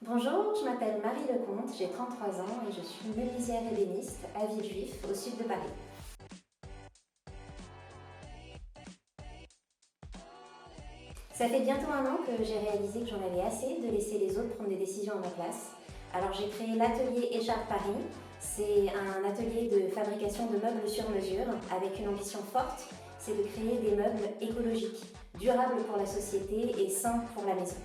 Bonjour, je m'appelle Marie Lecomte, j'ai 33 ans et je suis menuisière ébéniste à Villejuif, au sud de Paris. Ça fait bientôt un an que j'ai réalisé que j'en avais assez de laisser les autres prendre des décisions à ma place. Alors j'ai créé l'atelier Écharpe Paris. C'est un atelier de fabrication de meubles sur mesure avec une ambition forte, c'est de créer des meubles écologiques, durables pour la société et sains pour la maison.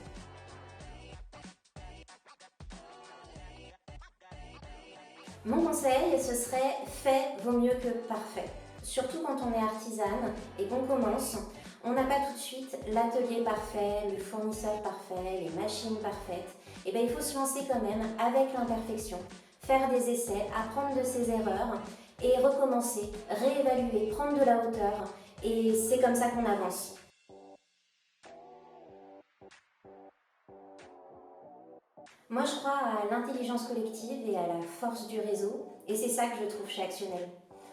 Mon conseil, ce serait fait vaut mieux que parfait. Surtout quand on est artisane et qu'on commence, on n'a pas tout de suite l'atelier parfait, le fournisseur parfait, les machines parfaites. Et bien il faut se lancer quand même avec l'imperfection, faire des essais, apprendre de ses erreurs et recommencer, réévaluer, prendre de la hauteur. Et c'est comme ça qu'on avance. Moi, je crois à l'intelligence collective et à la force du réseau, et c'est ça que je trouve chez Actionnel.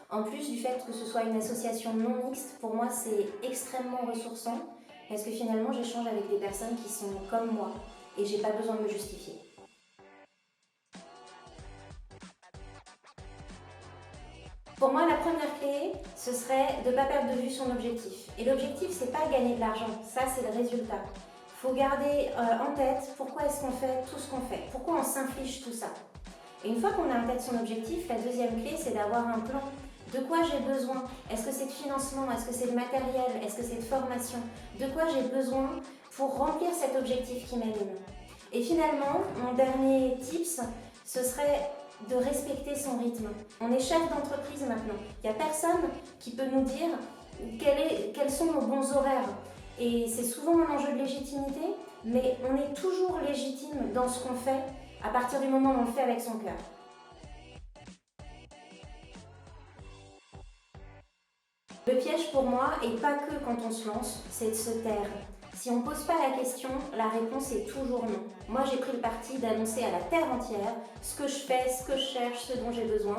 En plus du fait que ce soit une association non mixte, pour moi, c'est extrêmement ressourçant, parce que finalement, j'échange avec des personnes qui sont comme moi, et j'ai pas besoin de me justifier. Pour moi, la première clé, ce serait de ne pas perdre de vue son objectif. Et l'objectif, c'est pas gagner de l'argent, ça c'est le résultat. Il faut garder en tête pourquoi est-ce qu'on fait tout ce qu'on fait, pourquoi on s'inflige tout ça. Et une fois qu'on a en tête son objectif, la deuxième clé, c'est d'avoir un plan. De quoi j'ai besoin? Est-ce que c'est de financement? Est-ce que c'est de matériel? Est-ce que c'est de formation? De quoi j'ai besoin pour remplir cet objectif qui m'anime? Et finalement, mon dernier tips, ce serait de respecter son rythme. On est chef d'entreprise maintenant. Il n'y a personne qui peut nous dire quels sont nos bons horaires. Et c'est souvent un enjeu de légitimité, mais on est toujours légitime dans ce qu'on fait à partir du moment où on le fait avec son cœur. Le piège pour moi, et pas que quand on se lance, c'est de se taire. Si on ne pose pas la question, la réponse est toujours non. Moi, j'ai pris le parti d'annoncer à la terre entière ce que je fais, ce que je cherche, ce dont j'ai besoin.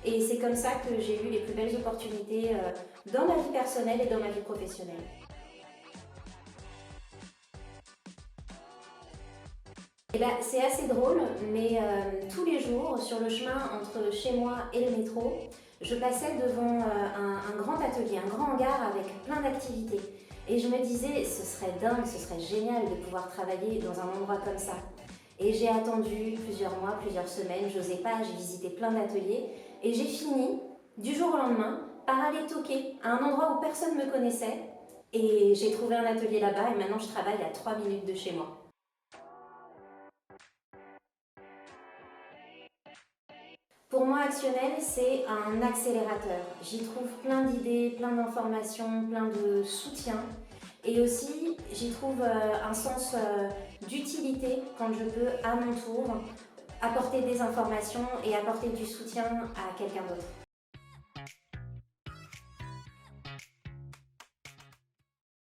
Et c'est comme ça que j'ai eu les plus belles opportunités dans ma vie personnelle et dans ma vie professionnelle. Eh ben, c'est assez drôle, mais tous les jours, sur le chemin entre chez moi et le métro, je passais devant un grand atelier, un grand hangar avec plein d'activités. Et je me disais, ce serait dingue, ce serait génial de pouvoir travailler dans un endroit comme ça. Et j'ai attendu plusieurs mois, plusieurs semaines, j'osais pas, j'ai visité plein d'ateliers. Et j'ai fini, du jour au lendemain, par aller toquer à un endroit où personne ne me connaissait. Et j'ai trouvé un atelier là-bas et maintenant je travaille à 3 minutes de chez moi. Pour moi, Actionnel, c'est un accélérateur. J'y trouve plein d'idées, plein d'informations, plein de soutien. Et aussi, j'y trouve un sens d'utilité quand je peux, à mon tour, apporter des informations et apporter du soutien à quelqu'un d'autre.